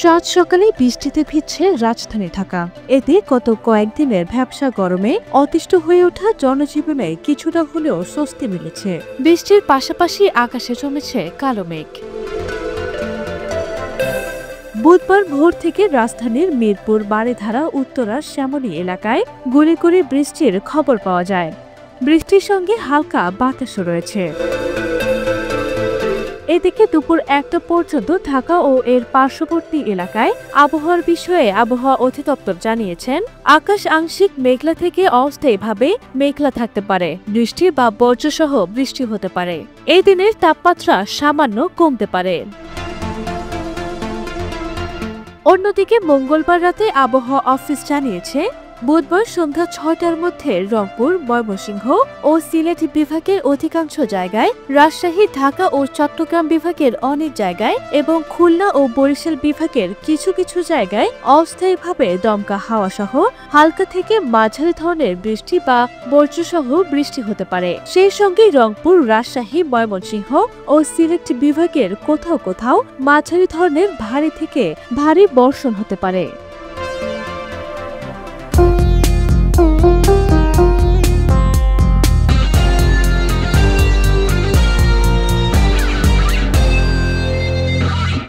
সাত সকালে বৃষ্টিতে ভিজছে রাজধানী ঢাকা। এতে গত কয়েকদিনের ভ্যাপসা গরমে অতিষ্ঠ হয়ে ওঠা জনজীবনে কিছুটা হলেও স্বস্তি মিলেছে। বৃষ্টির পাশাপাশি আকাশে জমেছে কালো মেঘ। বুধবার ভোর থেকে রাজধানীর মিরপুর, বারিধারা, উত্তরার শ্যামলী এলাকায় গুড়ি গুড়ি বৃষ্টির খবর পাওয়া যায়। বৃষ্টির সঙ্গে হালকা বাতাসও রয়েছে। এদিকে দুপুর 1টা পর্যন্ত ঢাকা ও এর পার্শ্ববর্তী এলাকায় আবহাওয়ার বিষয়ে আবহাওয়া অধিদপ্তর জানিয়েছেন, আকাশ আংশিক মেঘলা থেকে অস্থায়ীভাবে মেঘলা থাকতে পারে, বৃষ্টি বা বজ্রসহ বৃষ্টি হতে পারে। এই দিনের তাপমাত্রা সামান্য কমতে পারে। অন্যদিকে মঙ্গলবার রাতে আবহাওয়া অফিস জানিয়েছে, বুধবার সন্ধ্যা 6টার মধ্যে রংপুর, ময়মনসিংহ ও সিলেট বিভাগের অধিকাংশ জায়গায়, রাজশাহী, ঢাকা ও চট্টগ্রাম বিভাগের অনেক জায়গায় এবং খুলনা ও বরিশাল বিভাগের কিছু কিছু জায়গায় অস্থায়ীভাবে দমকা হাওয়া সহ হালকা থেকে মাঝারি ধরনের বৃষ্টি বা বজ্রসহ বৃষ্টি হতে পারে। সেই সঙ্গে রংপুর, রাজশাহী, ময়মনসিংহ ও সিলেট বিভাগের কোথাও কোথাও মাঝারি ধরনের ভারী থেকে ভারী বর্ষণ হতে পারে।